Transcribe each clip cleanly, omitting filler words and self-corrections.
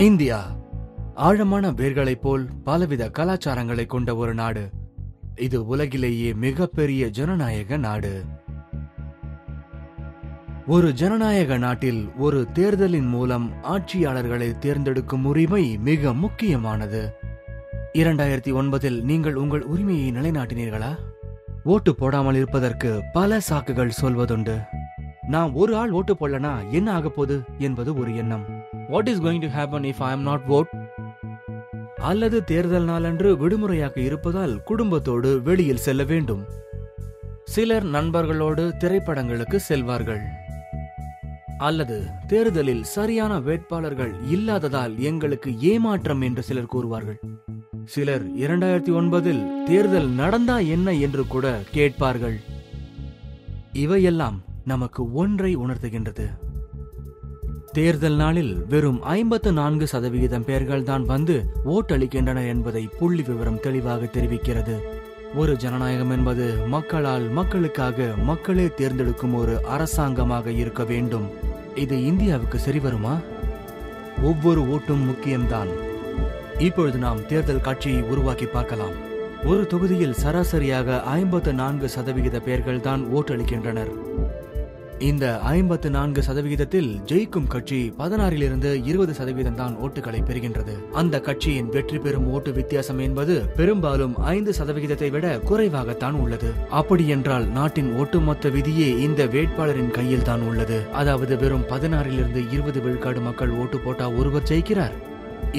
India ஆழமான வேர்களைப் போல் பலவித கலாச்சாரங்களை கொண்ட ஒரு நாடு. இது உலகிலேயே மிகப்பெரிய ஜனநாயக நாடு. ஒரு ஜனநாயக நாட்டில் ஒரு தேர்தலின் மூலம் ஆட்சியாளர்களை தேர்ந்தெடுக்கும் உரிமை மிக முக்கியமானது. 2009 நீங்கள் உங்கள் உரிமையை நிலைநாட்டினீர்களா? ஓட்டு போடாமல் இருப்பதற்கு பல சாக்குகள் சொல்வதுண்டு. நான் ஒரு ஆள் ஓட்டு போடலனா என்ன ஆக போகுது என்பது ஒரு எண்ணம். What is going to happen if I am not vote? அல்லது தேர்தல் நாளன்று விடுமுறையாக இருப்பதால் குடும்பத்தோடு வெளியில் செல்ல வேண்டும். சிலர் நண்பர்களோடு திரைப்படங்களுக்கு செல்வார்கள். அல்லது தேர்தலில் சரியான வேட்பாளர்கள் இல்லாததால் எங்களுக்கு ஏமாற்றம் என்று சிலர் கூறுவார்கள். சிலர் 2009 தேர்தல் நடந்தா என்ன என்று கூட கேட்பார்கள். இவையெல்லாம் நமக்கு ஒன்றை உணர்த்துகின்றது. தேர்தல் நாளில் வெறும் 54% பேர்கள் தான் வந்து ஓட்டளிக்கின்றனர் என்பதை புள்ளி விவரம் தெளிவாக தெரிவிக்கிறது. ஒரு ஜனநாயகம் என்பது மக்களால் மக்களுக்காக மக்களே தேர்ந்தெடுக்கும் ஒரு அரசாங்கமாக இருக்க வேண்டும். இது இந்தியாவுக்கு சரி வருமா? ஒவ்வொரு ஓட்டும் முக்கியம்தான். இப்பொழுது நாம் தேர்தல் காட்சியை உருவாக்கி பார்க்கலாம். ஒரு தொகுதியில் சராசரியாக 54% பேர்கள் தான் ஓட்டளிக்கின்றனர். இந்த 54% ஜெயிக்கும் கட்சி 16 - 20% தான் ஓட்டுகளை பெறுகின்றது. அந்த கட்சியின் வெற்றி பெறும் ஓட்டு வித்தியாசம் என்பது பெரும்பாலும் 5% விட குறைவாகத்தான் உள்ளது. அப்படி என்றால் நாட்டின் ஒட்டுமொத்த விதியே இந்த வேட்பாளரின் கையில் தான் உள்ளது. அதாவது வெறும் 16 - 20 விழுக்காடு மக்கள் ஓட்டு போட்டா ஒருவர் ஜெயிக்கிறார்.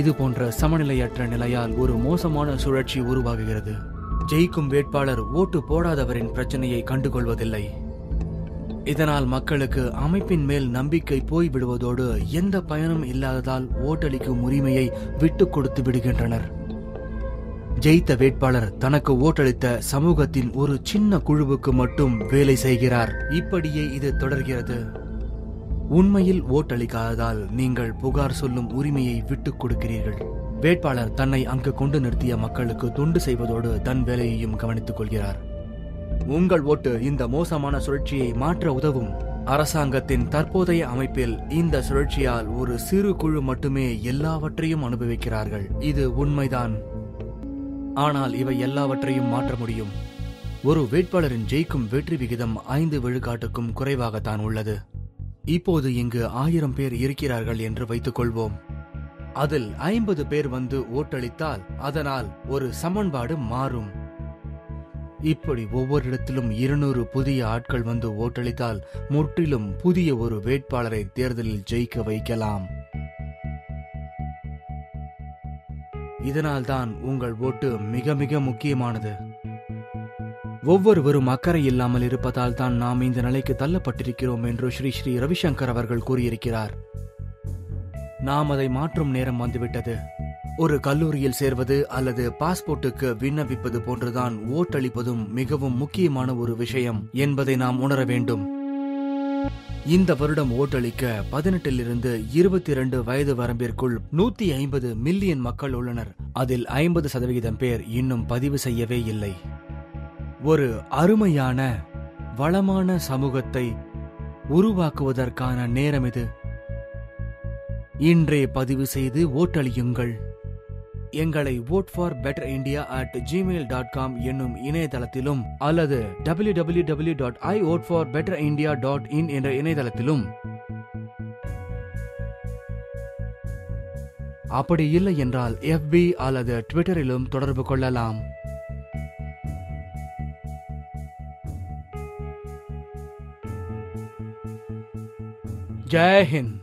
இது போன்ற சமநிலையற்ற நிலையால் ஒரு மோசமான சுழற்சி உருவாகுகிறது. ஜெயிக்கும் வேட்பாளர் ஓட்டு போடாதவரின் பிரச்சனையை கண்டுகொள்வதில்லை. இதனால் மக்களுக்கு அமைப்பின் மேல் நம்பிக்கை போய்விடுவதோடு எந்த பயனும் இல்லாததால் ஓட்டளிக்கும் உரிமையை விட்டுக் கொடுத்து விடுகின்றனர். ஜெயித்த வேட்பாளர் தனக்கு ஓட்டளித்த சமூகத்தின் ஒரு சின்ன குழுவுக்கு மட்டும் வேலை செய்கிறார். இப்படியே இது தொடர்கிறது. உண்மையில் ஓட்டளிக்காததால் நீங்கள் புகார் சொல்லும் உரிமையை விட்டுக் கொடுக்கிறீர்கள். வேட்பாளர் தன்னை அங்கு கொண்டு நிறுத்திய மக்களுக்கு தொண்டு செய்வதோடு தன் வேலையையும் கவனித்துக் கொள்கிறார். உங்கள் ஓட்டு இந்த மோசமான சுழற்சியை மாற்ற உதவும். அரசாங்கத்தின் தற்போதைய அமைப்பில் இந்த சுழற்சியால் ஒரு சிறு குழு மட்டுமே எல்லாவற்றையும் அனுபவிக்கிறார்கள். இது உண்மைதான். ஆனால் இவை எல்லாவற்றையும் மாற்ற முடியும். ஒரு வேட்பாளரின் ஜெயிக்கும் வெற்றி விகிதம் 5 விழுக்காட்டுக்கும் குறைவாகத்தான் உள்ளது. இப்போது இங்கு 1000 பேர் இருக்கிறார்கள் என்று வைத்துக் கொள்வோம். அதில் 50 பேர் வந்து ஓட்டளித்தால் அதனால் ஒரு சமன்பாடு மாறும். இப்படி ஒவ்வொரு இடத்திலும் 200 புதிய ஆட்கள் வந்து ஓட்டளித்தால் முற்றிலும் புதிய ஒரு வேட்பாளரை தேர்தலில் ஜெயிக்க வைக்கலாம். இதனால்தான் உங்கள் ஓட்டு மிக மிக முக்கியமானது. ஒவ்வொருவரும் அக்கறை இல்லாமல் இருப்பதால் தான் நாம் இந்த நிலைக்கு தள்ளப்பட்டிருக்கிறோம் என்று ஸ்ரீ ஸ்ரீ ரவிசங்கர் அவர்கள் கூறியிருக்கிறார். நாம் அதை மாற்றும் நேரம் வந்துவிட்டது. ஒரு கல்லூரியில் சேர்வது அல்லது பாஸ்போர்ட்டுக்கு விண்ணப்பிப்பது போன்றுதான் ஓட்டளிப்பதும் மிகவும் முக்கியமான ஒரு விஷயம் என்பதை நாம் உணர வேண்டும். இந்த வருடம் ஓட்டளிக்க 18 - 22 வயது வரம்பிற்குள் 150 மில்லியன் மக்கள் உள்ளனர். அதில் 50% பேர் இன்னும் பதிவு செய்யவே இல்லை. ஒரு அருமையான வளமான சமூகத்தை உருவாக்குவதற்கான நேரம் இது. இன்றே பதிவு செய்து ஓட்டளியுங்கள். எங்களை voteforbetterinia@gmail.com என்னும் இணையதளத்திலும் அல்லது www.ivoteforbetterinia.in என்ற இணையதளத்திலும், அப்படி இல்லை என்றால் FB அல்லது ட்விட்டரிலும் தொடர்பு கொள்ளலாம். ஜெய் ஹிந்த்.